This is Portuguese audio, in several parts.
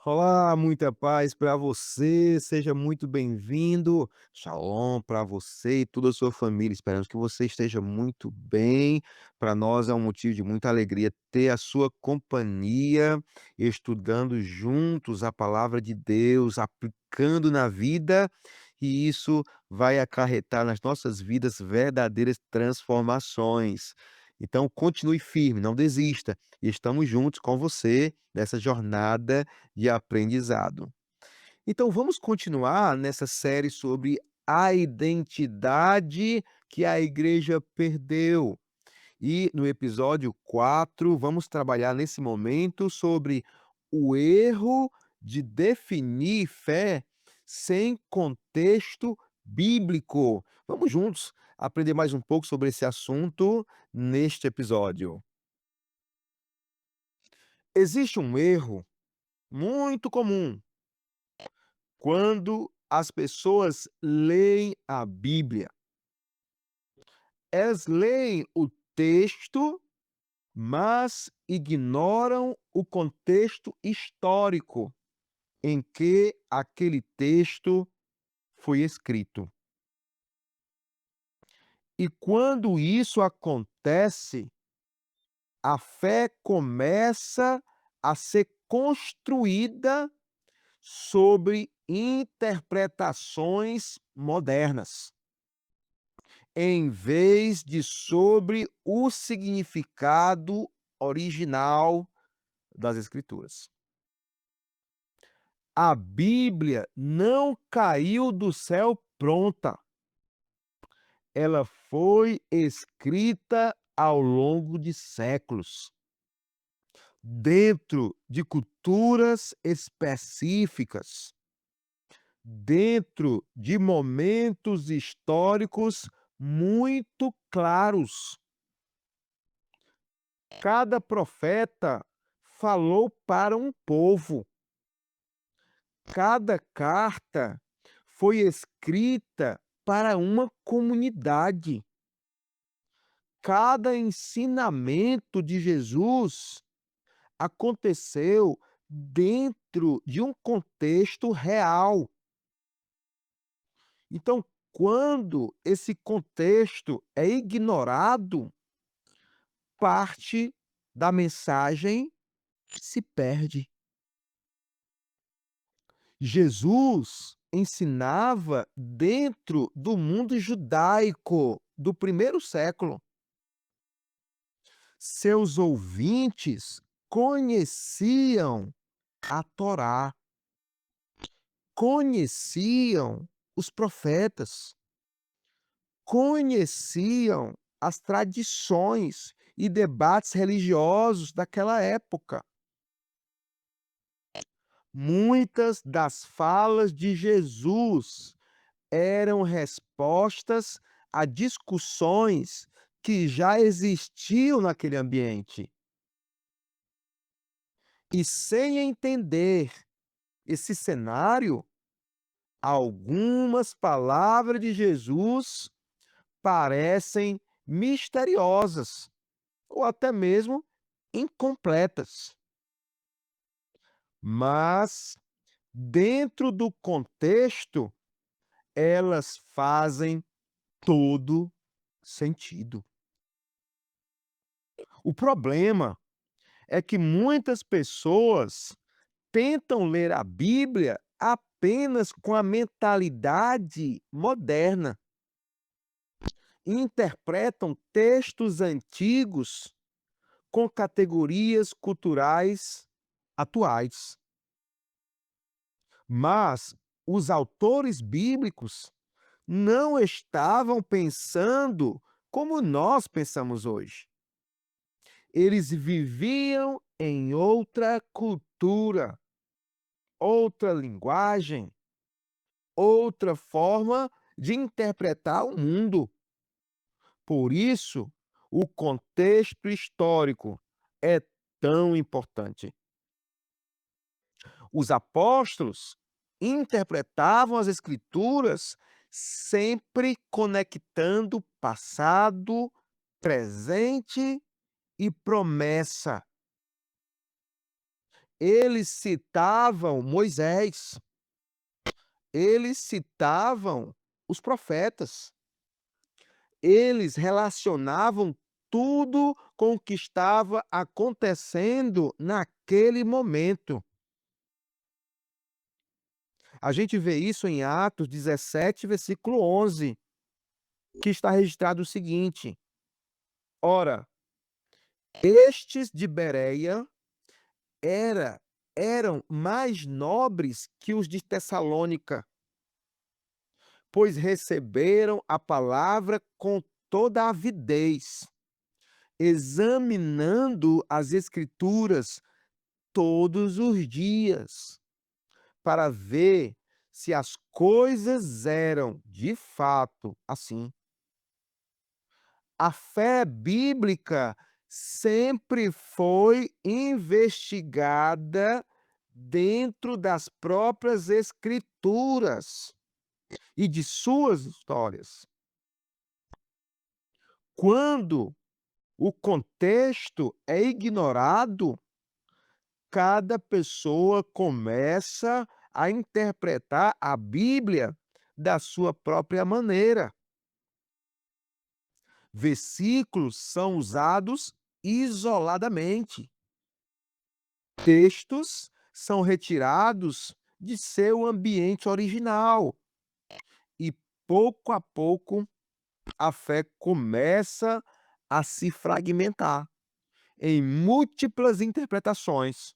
Olá, muita paz para você, seja muito bem-vindo. Shalom para você e toda a sua família. Esperamos que você esteja muito bem. Para nós é um motivo de muita alegria ter a sua companhia, estudando juntos a palavra de Deus, aplicando na vida, e isso vai acarretar nas nossas vidas verdadeiras transformações. Então, continue firme, não desista. Estamos juntos com você nessa jornada de aprendizado. Então vamos continuar nessa série sobre a identidade que a igreja perdeu. E no episódio 4 vamos trabalhar nesse momento sobre o erro de definir fé sem contexto bíblico. Vamos juntos aprender mais um pouco sobre esse assunto neste episódio. Existe um erro muito comum quando as pessoas leem a Bíblia. Elas leem o texto, mas ignoram o contexto histórico em que aquele texto foi escrito. E quando isso acontece, a fé começa a ser construída sobre interpretações modernas, em vez de sobre o significado original das Escrituras. A Bíblia não caiu do céu pronta, ela foi escrita ao longo de séculos, dentro de culturas específicas, dentro de momentos históricos muito claros. Cada profeta falou para um povo, cada carta foi escrita para uma comunidade. Cada ensinamento de Jesus aconteceu dentro de um contexto real. Então, quando esse contexto é ignorado, parte da mensagem se perde. Jesus ensinava dentro do mundo judaico do primeiro século. Seus ouvintes conheciam a Torá, conheciam os profetas, conheciam as tradições e debates religiosos daquela época. Muitas das falas de Jesus eram respostas a discussões que já existiam naquele ambiente. E sem entender esse cenário, algumas palavras de Jesus parecem misteriosas ou até mesmo incompletas. Mas, dentro do contexto, elas fazem todo sentido. O problema é que muitas pessoas tentam ler a Bíblia apenas com a mentalidade moderna e interpretam textos antigos com categorias culturais atuais. Mas os autores bíblicos não estavam pensando como nós pensamos hoje. Eles viviam em outra cultura, outra linguagem, outra forma de interpretar o mundo. Por isso, o contexto histórico é tão importante. Os apóstolos interpretavam as Escrituras sempre conectando passado, presente e promessa. Eles citavam Moisés, eles citavam os profetas, eles relacionavam tudo com o que estava acontecendo naquele momento. A gente vê isso em Atos 17, versículo 11, que está registrado o seguinte: ora, estes de Bereia era eram mais nobres que os de Tessalônica, pois receberam a palavra com toda a avidez, examinando as Escrituras todos os dias, para ver se as coisas eram de fato assim. A fé bíblica sempre foi investigada dentro das próprias Escrituras e de suas histórias. Quando o contexto é ignorado, cada pessoa começa a interpretar a Bíblia da sua própria maneira. Versículos são usados isoladamente. Textos são retirados de seu ambiente original e, pouco a pouco, a fé começa a se fragmentar em múltiplas interpretações.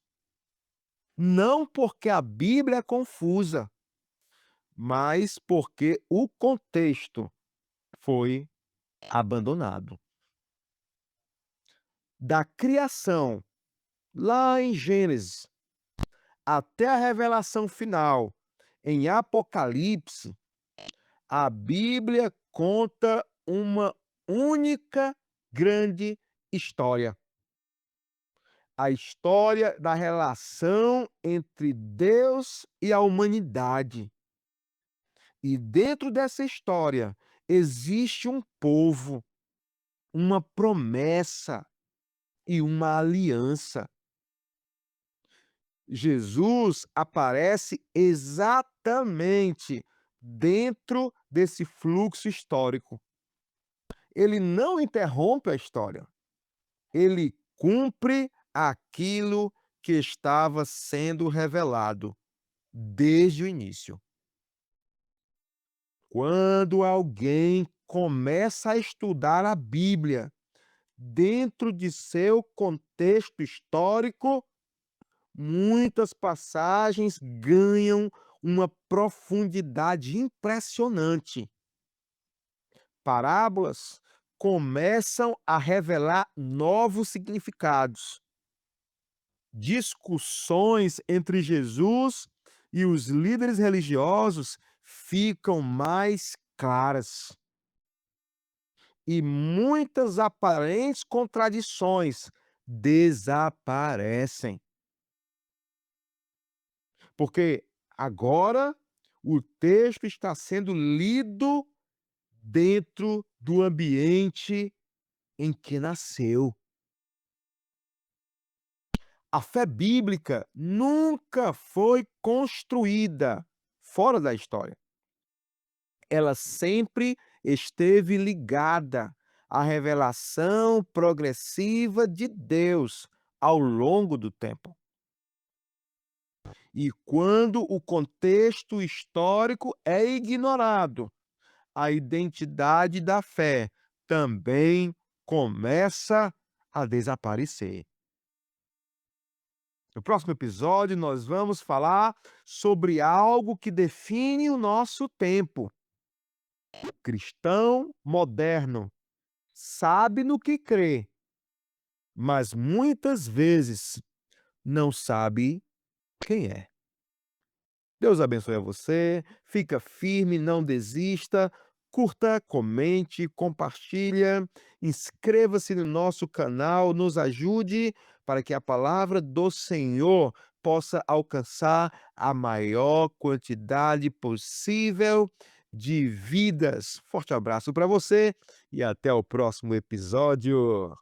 Não porque a Bíblia é confusa, mas porque o contexto foi abandonado. Da criação, lá em Gênesis, até a revelação final, em Apocalipse, a Bíblia conta uma única grande história. A história da relação entre Deus e a humanidade. E dentro dessa história existe um povo, uma promessa e uma aliança. Jesus aparece exatamente dentro desse fluxo histórico. Ele não interrompe a história, ele cumpre aquilo que estava sendo revelado desde o início. Quando alguém começa a estudar a Bíblia dentro de seu contexto histórico, muitas passagens ganham uma profundidade impressionante. Parábolas começam a revelar novos significados. Discussões entre Jesus e os líderes religiosos ficam mais claras. E muitas aparentes contradições desaparecem. Porque agora o texto está sendo lido dentro do ambiente em que nasceu. A fé bíblica nunca foi construída fora da história. Ela sempre esteve ligada à revelação progressiva de Deus ao longo do tempo. E quando o contexto histórico é ignorado, a identidade da fé também começa a desaparecer. No próximo episódio, nós vamos falar sobre algo que define o nosso tempo. O cristão moderno sabe no que crê, mas muitas vezes não sabe quem é. Deus abençoe a você, fica firme, não desista, curta, comente, compartilha, inscreva-se no nosso canal, nos ajude para que a palavra do Senhor possa alcançar a maior quantidade possível de vidas. Forte abraço para você e até o próximo episódio.